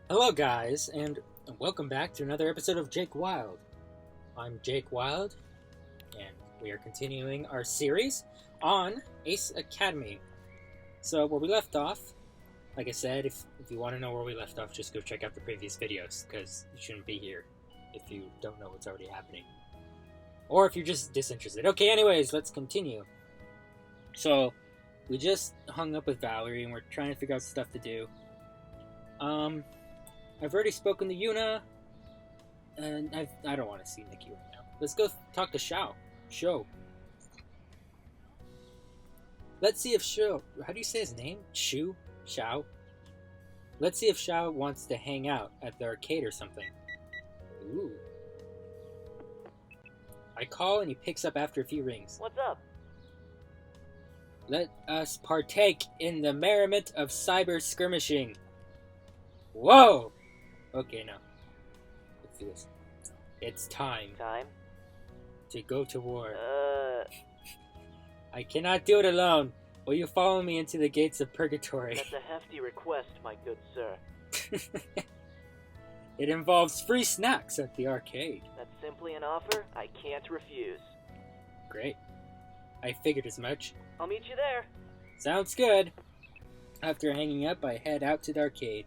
Hello, guys, and welcome back to another episode of Jake Wild. I'm Jake Wild, and we are continuing our series on Ace Academy. So, where we left off, like I said, if you want to know where we left off, just go check out the previous videos, because you shouldn't be here if you don't know what's already happening. Or if you're just disinterested. Okay, anyways, let's continue. So, we just hung up with Valerie, and we're trying to figure out stuff to do. I've already spoken to Yuna, and I don't want to see Nikki right now. Let's go talk to Shou. Let's see if Shou, how do you say his name? Shou? Let's see if Shou wants to hang out at the arcade or something. Ooh. I call and he picks up after a few rings. What's up? Let us partake in the merriment of cyber skirmishing. Whoa! Okay, now. Let's do this. It's time to go to war. I cannot do it alone. Will you follow me into the gates of purgatory? That's a hefty request, my good sir. It involves free snacks at the arcade. That's simply an offer I can't refuse. Great. I figured as much. I'll meet you there. Sounds good. After hanging up, I head out to the arcade.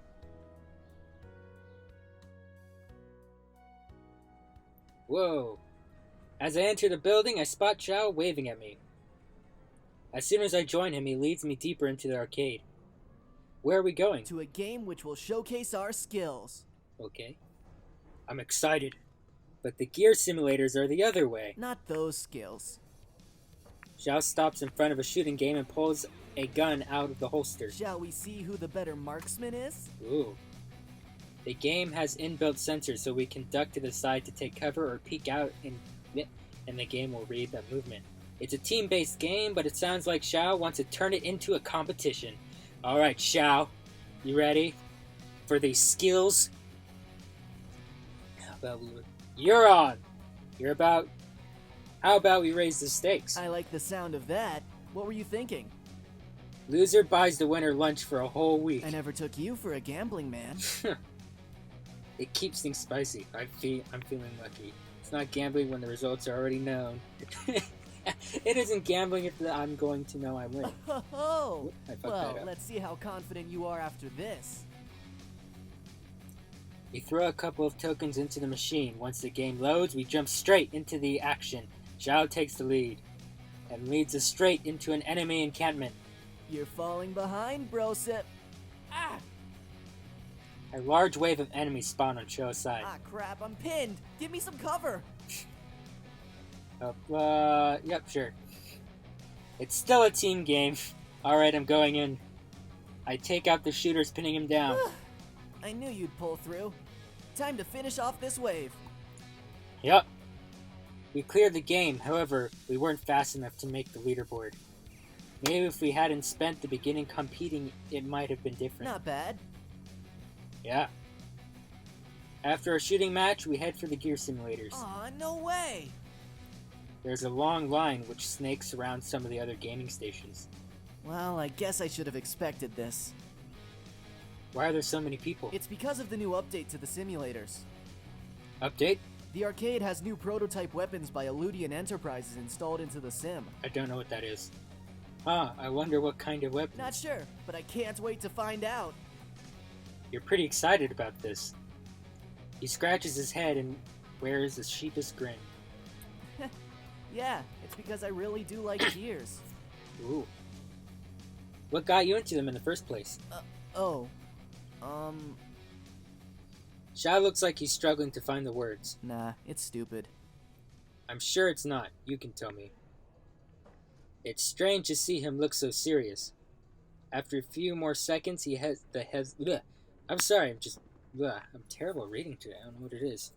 Whoa. As I enter the building, I spot Shou waving at me. As soon as I join him, he leads me deeper into the arcade. Where are we going? To a game which will showcase our skills. Okay. I'm excited. But the gear simulators are the other way. Not those skills. Shou stops in front of a shooting game and pulls a gun out of the holster. Shall we see who the better marksman is? Ooh. The game has inbuilt sensors, so we can duck to the side to take cover or peek out, and the game will read that movement. It's a team-based game, but it sounds like Shou wants to turn it into a competition. Alright, Shou, you ready for these skills? You're on! How about we raise the stakes? I like the sound of that. What were you thinking? Loser buys the winner lunch for a whole week. I never took you for a gambling man. It keeps things spicy. I'm feeling lucky. It's not gambling when the results are already known. It isn't gambling if I'm going to know I win. Oh, I fucked well, that up. let's see how confident you are after this. We throw a couple of tokens into the machine. Once the game loads, we jump straight into the action. Shou takes the lead and leads us straight into an enemy encampment. You're falling behind, brosip. Ah! A large wave of enemies spawn on Shou's side. Ah, crap, I'm pinned. Give me some cover. Yep, sure. It's still a team game. Alright, I'm going in. I take out the shooters, pinning him down. I knew you'd pull through. Time to finish off this wave. Yep. We cleared the game, however, we weren't fast enough to make the leaderboard. Maybe if we hadn't spent the beginning competing, it might have been different. Not bad. Yeah. After a shooting match, we head for the gear simulators. Aw, no way! There's a long line which snakes around some of the other gaming stations. Well, I guess I should have expected this. Why are there so many people? It's because of the new update to the simulators. Update? The arcade has new prototype weapons by Eludian Enterprises installed into the sim. I don't know what that is. Huh, I wonder what kind of weapons. Not sure, but I can't wait to find out. You're pretty excited about this. He scratches his head and wears a sheepish grin. Yeah, it's because I really do like gears. Ooh. What got you into them in the first place? Oh. Shou looks like he's struggling to find the words. Nah, it's stupid. I'm sure it's not. You can tell me. It's strange to see him look so serious. After a few more seconds, he has I'm sorry, I'm terrible at reading today. I don't know what it is.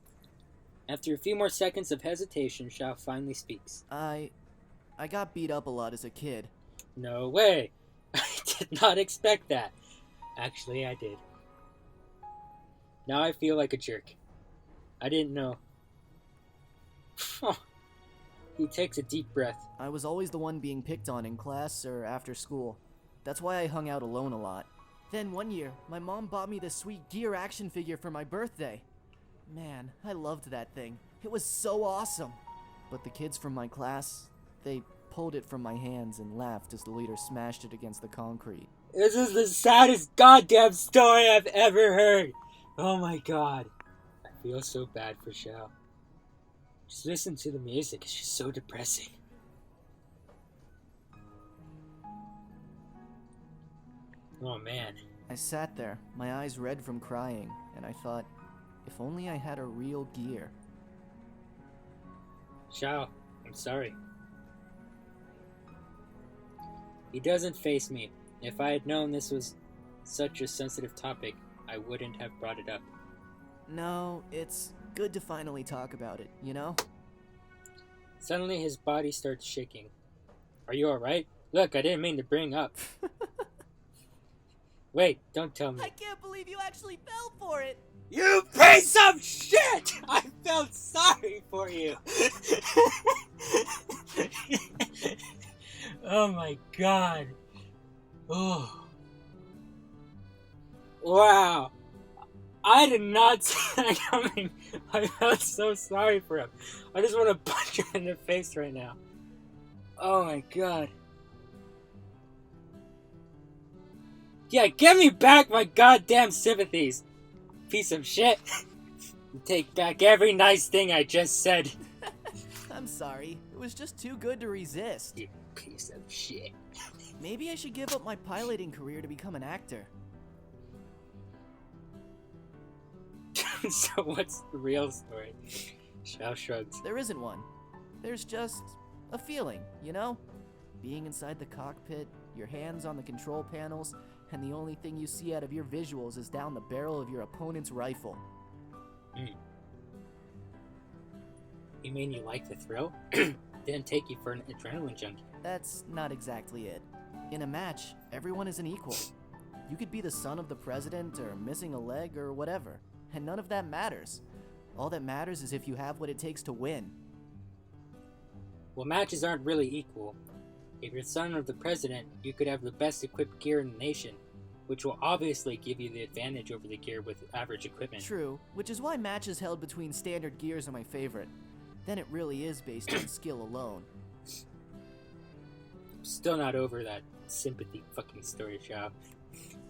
After a few more seconds of hesitation, Shou finally speaks. I got beat up a lot as a kid. No way! I did not expect that. Actually, I did. Now I feel like a jerk. I didn't know. He takes a deep breath. I was always the one being picked on in class or after school. That's why I hung out alone a lot. Then one year, my mom bought me this sweet gear action figure for my birthday. Man, I loved that thing. It was so awesome. But the kids from my class, they pulled it from my hands and laughed as the leader smashed it against the concrete. This is the saddest goddamn story I've ever heard. Oh my god. I feel so bad for Shou. Just listen to the music. It's just so depressing. Oh man. I sat there, my eyes red from crying, and I thought, if only I had a real gear. Shou, I'm sorry. He doesn't face me. If I had known this was such a sensitive topic, I wouldn't have brought it up. No, it's good to finally talk about it, you know? Suddenly his body starts shaking. Are you alright? Look, I didn't mean to bring up. Wait, don't tell me. I can't believe you actually fell for it! You piece of shit! I felt sorry for you. Oh my god. Oh. Wow. I did not see that coming. I felt so sorry for him. I just want to punch him in the face right now. Oh my god. Yeah, give me back my goddamn sympathies. Piece of shit. Take back every nice thing I just said. I'm sorry. It was just too good to resist. You piece of shit. Maybe I should give up my piloting career to become an actor. So what's the real story? Shou shrugs. There isn't one. There's just a feeling, you know? Being inside the cockpit, your hands on the control panels, and the only thing you see out of your visuals is down the barrel of your opponent's rifle. You mean you like the thrill? Didn't take you for an adrenaline junkie. That's not exactly it. In a match, everyone is an equal. You could be the son of the president or missing a leg or whatever, and none of that matters. All that matters is if you have what it takes to win. Well, matches aren't really equal. If you're son of the president, you could have the best equipped gear in the nation, which will obviously give you the advantage over the gear with average equipment. True, which is why matches held between standard gears are my favorite. Then it really is based on skill alone. Still not over that sympathy fucking story, Shou.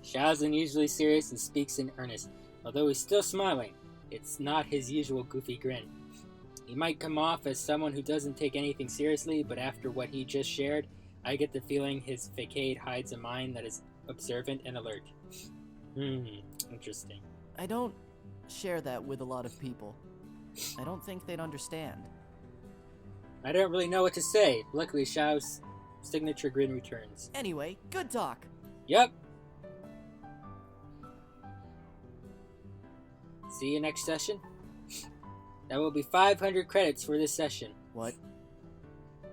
Shou's unusually serious and speaks in earnest. Although he's still smiling, it's not his usual goofy grin. He might come off as someone who doesn't take anything seriously, but after what he just shared, I get the feeling his facade hides a mind that is observant and alert. Interesting. I don't share that with a lot of people. I don't think they'd understand. I don't really know what to say. Luckily, Shou's signature grin returns. Anyway, good talk. Yep. See you next session. That will be 500 credits for this session. What?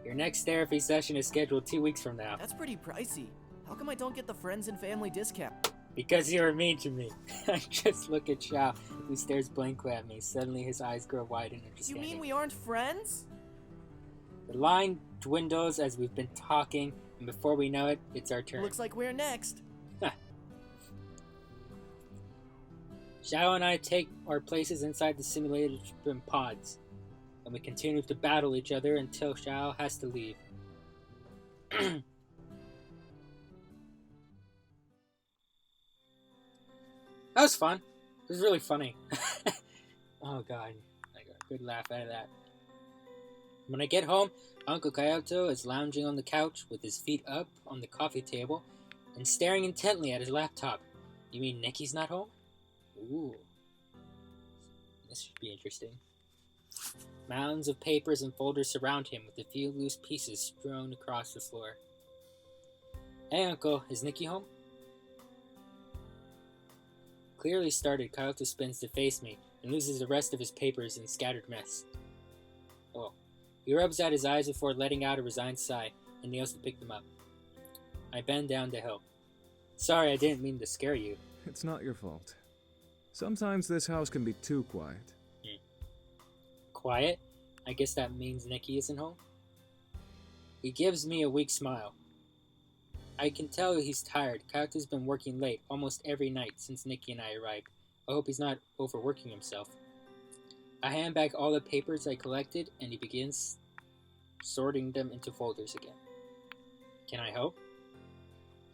Your next therapy session is scheduled 2 weeks from now. That's pretty pricey. How come I don't get the friends and family discount? Because you were mean to me. I just look at Shou, who stares blankly at me. Suddenly his eyes grow wide and You understanding. mean we aren't friends? The line dwindles as we've been talking, and before we know it, it's our turn. Looks like we're next. Shou and I take our places inside the simulated pods, and we continue to battle each other until Shou has to leave. That was fun. It was really funny. Oh god, I got a good laugh out of that. When I get home, Uncle Kioto is lounging on the couch with his feet up on the coffee table and staring intently at his laptop. You mean Nikki's not home? Ooh. This should be interesting. Mounds of papers and folders surround him with a few loose pieces strewn across the floor. Hey, Uncle, is Nikki home? Clearly startled, Kyoto spins to face me and loses the rest of his papers in scattered mess. Oh. He rubs out his eyes before letting out a resigned sigh and kneels to pick them up. I bend down to help. Sorry, I didn't mean to scare you. It's not your fault. Sometimes this house can be too quiet. Quiet? I guess that means Nikki isn't home? He gives me a weak smile. I can tell he's tired. Kyoto's been working late almost every night since Nikki and I arrived. I hope he's not overworking himself. I hand back all the papers I collected, and he begins sorting them into folders again. Can I help?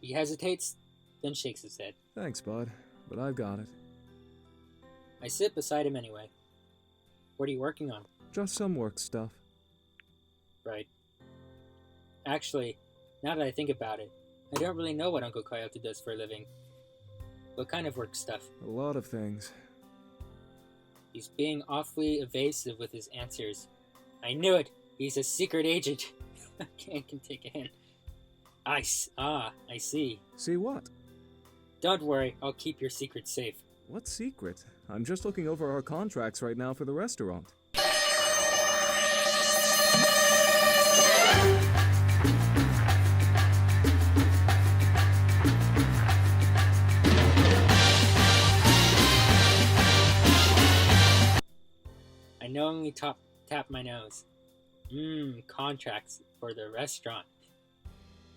He hesitates, then shakes his head. Thanks, bud, but I've got it. I sit beside him anyway. What are you working on? Just some work stuff. Right. Actually, now that I think about it, I don't really know what Uncle Kyoto does for a living. What kind of work stuff? A lot of things. He's being awfully evasive with his answers. I knew it! He's a secret agent! I can take a hint. I see. See what? Don't worry, I'll keep your secret safe. What secret? I'm just looking over our contracts right now for the restaurant. I knowingly tap my nose. Contracts for the restaurant.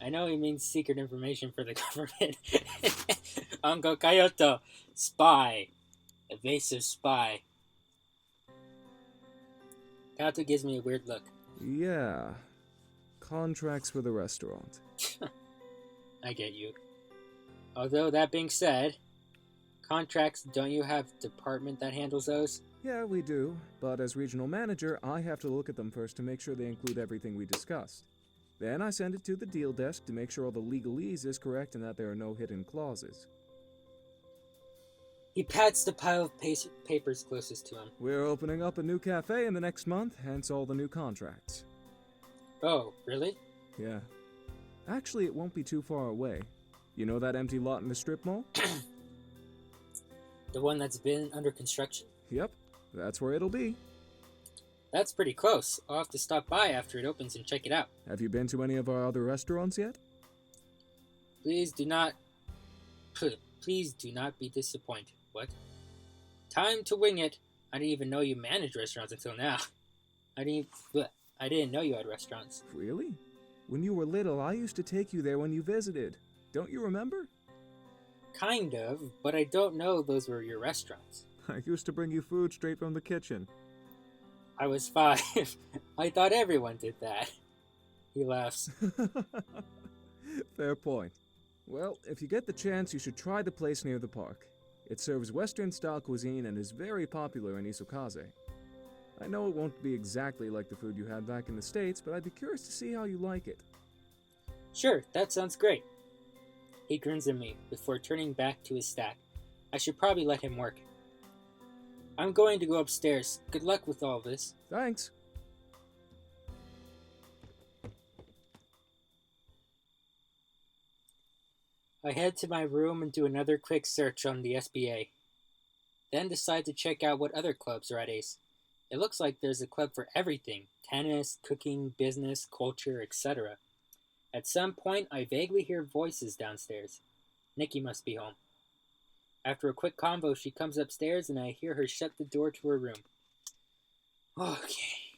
I know he means secret information for the government. Uncle Kyoto, spy. Evasive spy. Kyoto gives me a weird look. Yeah. Contracts for the restaurant. I get you. Although, that being said, contracts, don't you have a department that handles those? Yeah, we do, but as regional manager, I have to look at them first to make sure they include everything we discussed. Then I send it to the deal desk to make sure all the legalese is correct and that there are no hidden clauses. He pats the pile of papers closest to him. We're opening up a new cafe in the next month, hence all the new contracts. Oh, really? Yeah. Actually, it won't be too far away. You know that empty lot in the strip mall? The one that's been under construction? Yep, that's where it'll be. That's pretty close. I'll have to stop by after it opens and check it out. Have you been to any of our other restaurants yet? Please do not be disappointed. What? Time to wing it. I didn't even know you managed restaurants until now. I didn't know you had restaurants. Really? When you were little, I used to take you there when you visited. Don't you remember? Kind of, but I don't know those were your restaurants. I used to bring you food straight from the kitchen. I was 5. I thought everyone did that. He laughs. Fair point. Well, if you get the chance, you should try the place near the park. It serves Western-style cuisine and is very popular in Isukaze. I know it won't be exactly like the food you had back in the States, but I'd be curious to see how you like it. Sure, that sounds great. He grins at me before turning back to his stack. I should probably let him work. I'm going to go upstairs. Good luck with all this. Thanks. I head to my room and do another quick search on the SBA. Then decide to check out what other clubs are at Ace. It looks like there's a club for everything. Tennis, cooking, business, culture, etc. At some point, I vaguely hear voices downstairs. Nikki must be home. After a quick convo, she comes upstairs and I hear her shut the door to her room. Okay.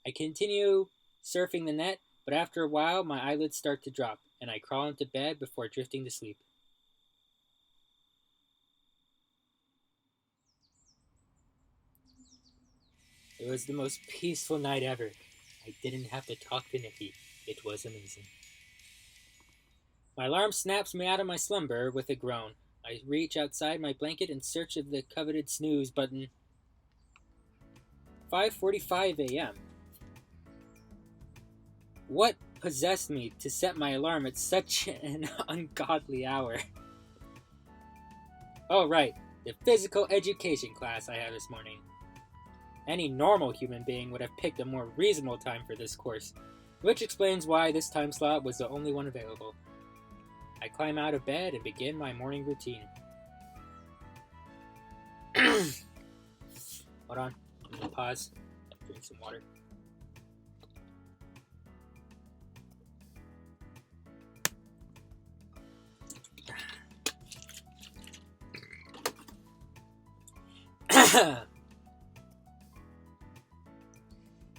I continue surfing the net, but after a while, my eyelids start to drop, and I crawl into bed before drifting to sleep. It was the most peaceful night ever. I didn't have to talk to Nikki. It was amazing. My alarm snaps me out of my slumber with a groan. I reach outside my blanket in search of the coveted snooze button. 5:45 a.m. What possessed me to set my alarm at such an ungodly hour? Oh, right, the physical education class I had this morning. Any normal human being would have picked a more reasonable time for this course, which explains why this time slot was the only one available. I climb out of bed and begin my morning routine. Hold on, I'm gonna pause, drink some water.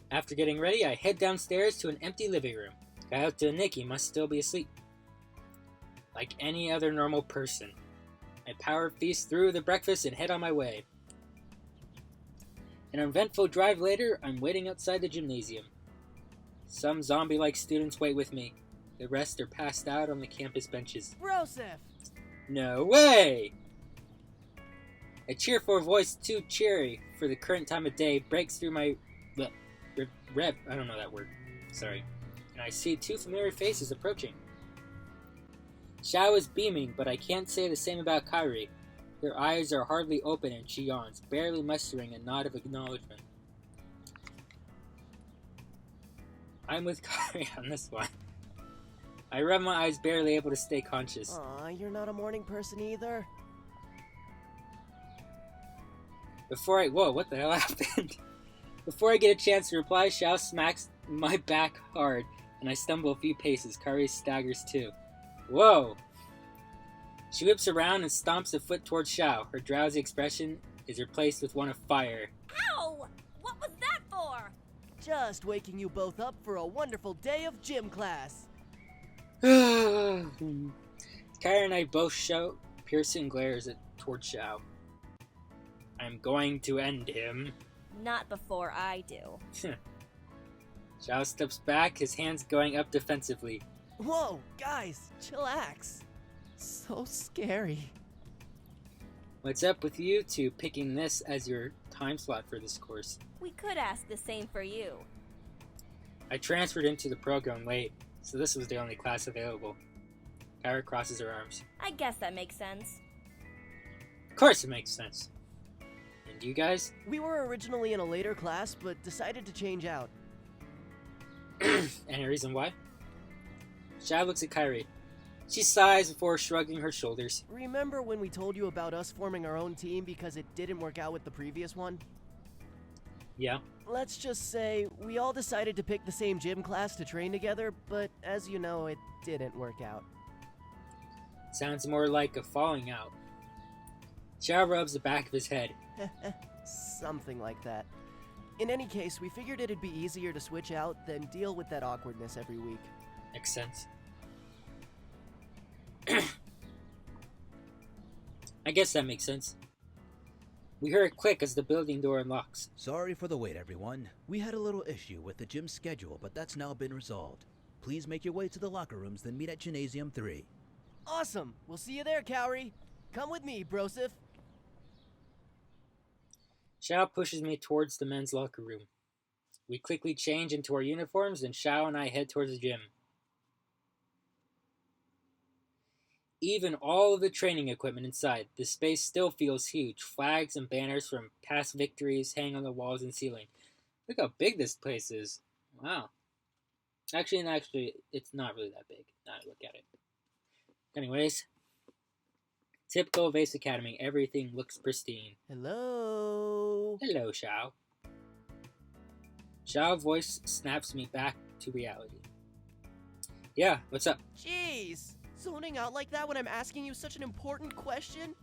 After getting ready, I head downstairs to an empty living room. Kyoto and Nikki must still be asleep. Like any other normal person, I power feast through the breakfast and head on my way. An eventful drive later, I'm waiting outside the gymnasium. Some zombie-like students wait with me. The rest are passed out on the campus benches. Broseph! No way! A cheerful voice too cheery for the current time of day breaks through my... I don't know that word. Sorry. And I see two familiar faces approaching. Shou is beaming, but I can't say the same about Kairi. Her eyes are hardly open and she yawns, barely mustering a nod of acknowledgement. I'm with Kairi on this one. I rub my eyes, barely able to stay conscious. Aw, you're not a morning person either? Whoa, what the hell happened? Before I get a chance to reply, Shou smacks my back hard, and I stumble a few paces. Kairi staggers too. Whoa! She whips around and stomps a foot towards Shou. Her drowsy expression is replaced with one of fire. Ow! What was that for? Just waking you both up for a wonderful day of gym class. Kairi and I both shout piercing glares towards Shou. I'm going to end him. Not before I do. Shou steps back, his hands going up defensively. Whoa, guys, chillax. So scary. What's up with you two picking this as your time slot for this course? We could ask the same for you. I transferred into the program late, so this was the only class available. Kairi crosses her arms. I guess that makes sense. Of course it makes sense. And you guys? We were originally in a later class, but decided to change out. Any reason why? Shou looks at Kairi. She sighs before shrugging her shoulders. Remember when we told you about us forming our own team because it didn't work out with the previous one? Yeah. Let's just say, we all decided to pick the same gym class to train together, but as you know, it didn't work out. Sounds more like a falling out. Shou rubs the back of his head. Something like that. In any case, we figured it'd be easier to switch out than deal with that awkwardness every week. Makes sense. I guess that makes sense. We hear it click as the building door unlocks. Sorry for the wait, everyone. We had a little issue with the gym schedule, but that's now been resolved. Please make your way to the locker rooms, then meet at Gymnasium 3. Awesome! We'll see you there, Kaori. Come with me, Broseph. Shou pushes me towards the men's locker room. We quickly change into our uniforms, and Shou and I head towards the gym. Even all of the training equipment inside, the space still feels huge. Flags and banners from past victories hang on the walls and ceiling. Look how big this place is. Wow. Actually, it's not really that big. Now I look at it. Anyways, typical of Ace Academy, everything looks pristine. Hello? Hello, Shou. Shou's voice snaps me back to reality. Yeah, what's up? Jeez! Zoning out like that when I'm asking you such an important question?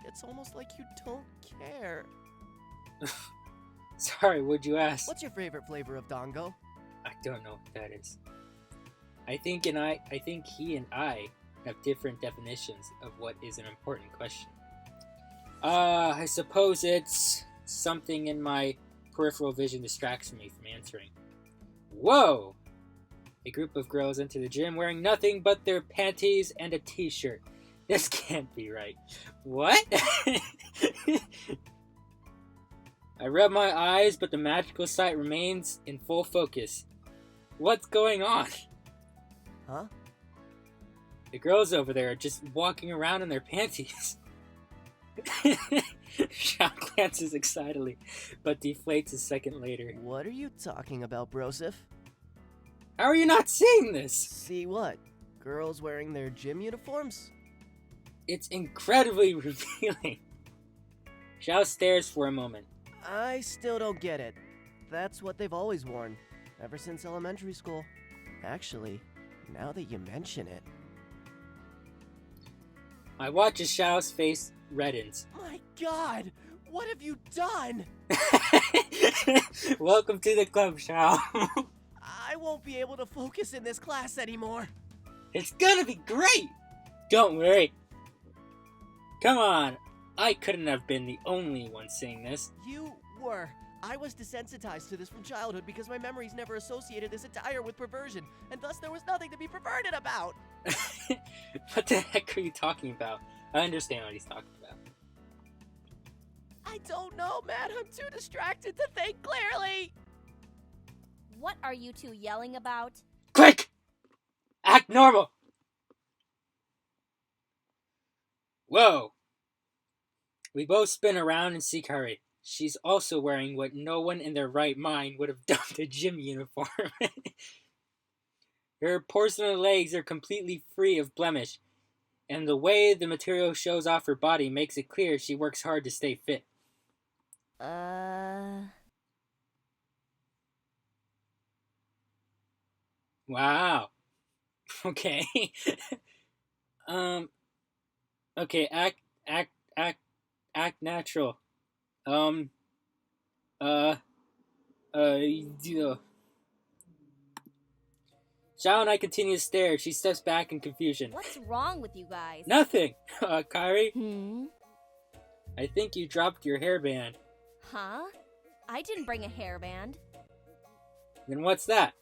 It's almost like you don't care. Sorry, what'd you ask? What's your favorite flavor of Dango? I don't know what that is. I think he and I have different definitions of what is an important question. I suppose it's something in my peripheral vision distracts me from answering. Whoa! A group of girls enter the gym wearing nothing but their panties and a t-shirt. This can't be right. What? I rub my eyes, but the magical sight remains in full focus. What's going on? Huh? The girls over there are just walking around in their panties. Shou glances excitedly, but deflates a second later. What are you talking about, Broseph? How are you not seeing this? See what? Girls wearing their gym uniforms? It's incredibly revealing. Shou stares for a moment. I still don't get it. That's what they've always worn, ever since elementary school. Actually, now that you mention it. I watch as Shou's face reddens. My God! What have you done? Welcome to the club, Shou. I won't be able to focus in this class anymore. It's gonna be great! Don't worry. Come on. I couldn't have been the only one saying this. You were. I was desensitized to this from childhood because my memories never associated this attire with perversion, and thus there was nothing to be perverted about. What the heck are you talking about? I understand what he's talking about. I don't know, man. I'm too distracted to think clearly. What are you two yelling about? Quick! Act normal! Whoa! We both spin around and see Kari. She's also wearing what no one in their right mind would have donned a gym uniform. Her porcelain legs are completely free of blemish, and the way the material shows off her body makes it clear she works hard to stay fit. Wow. Okay. Okay, act natural. Yeah. Shou and I continue to stare. She steps back in confusion. What's wrong with you guys? Nothing! Kari, Hmm? I think you dropped your hairband. Huh? I didn't bring a hairband. Then what's that?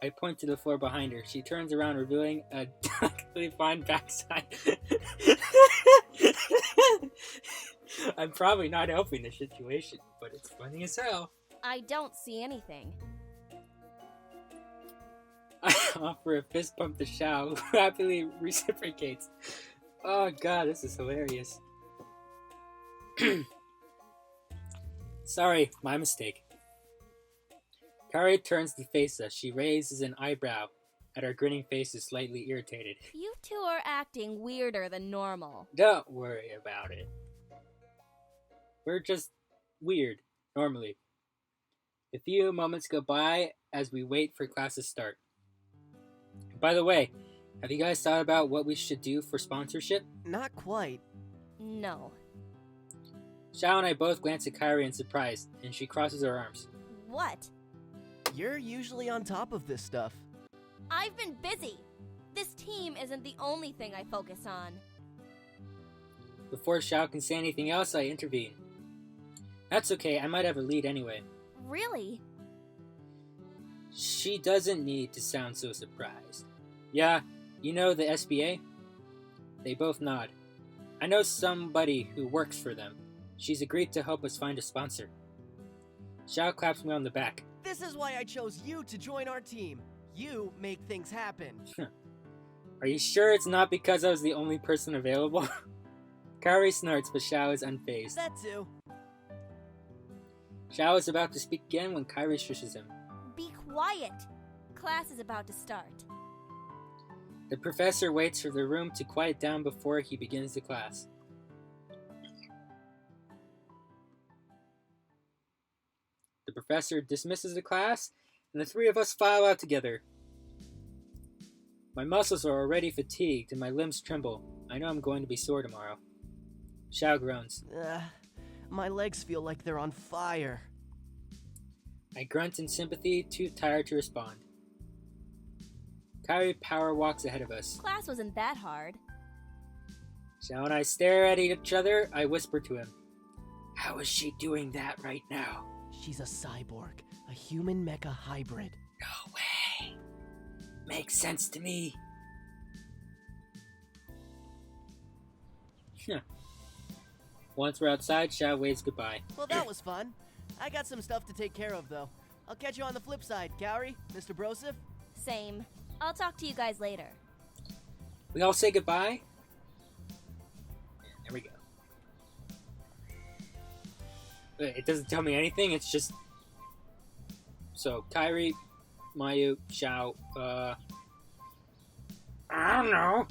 I point to the floor behind her. She turns around, revealing a delicately fine backside. I'm probably not helping the situation, but it's funny as hell. I don't see anything. I offer a fist bump to Shou, who happily reciprocates. Oh god, this is hilarious. Sorry, my mistake. Kari turns to face us. She raises an eyebrow at our grinning faces, slightly irritated. You two are acting weirder than normal. Don't worry about it. We're just weird, normally. A few moments go by as we wait for class to start. By the way, have you guys thought about what we should do for sponsorship? Not quite. No. Shou and I both glance at Kari in surprise, and she crosses her arms. What? You're usually on top of this stuff. I've been busy. This team isn't the only thing I focus on. Before Shou can say anything else, I intervene. That's okay, I might have a lead anyway. Really? She doesn't need to sound so surprised. Yeah, you know the SBA? They both nod. I know somebody who works for them. She's agreed to help us find a sponsor. Shou claps me on the back. This is why I chose you to join our team. You make things happen. Are you sure it's not because I was the only person available? Kari snorts, but Shou is unfazed. That too. Shou is about to speak again when Kari shushes him. Be quiet. Class is about to start. The professor waits for the room to quiet down before he begins the class. The professor dismisses the class, and the three of us file out together. My muscles are already fatigued and my limbs tremble. I know I'm going to be sore tomorrow. Shou groans. My legs feel like they're on fire. I grunt in sympathy, too tired to respond. Kari power walks ahead of us. Class wasn't that hard. Shou and I stare at each other. I whisper to him. How is she doing that right now? She's a cyborg, a human mecha hybrid. No way. Makes sense to me. Once we're outside, Shou waves goodbye. Well, that was fun. I got some stuff to take care of, though. I'll catch you on the flip side, Kaori, Mr. Broseph. Same. I'll talk to you guys later. We all say goodbye. There we go. It doesn't tell me anything, it's just... So, Kairi, Mayu, Shou, I don't know.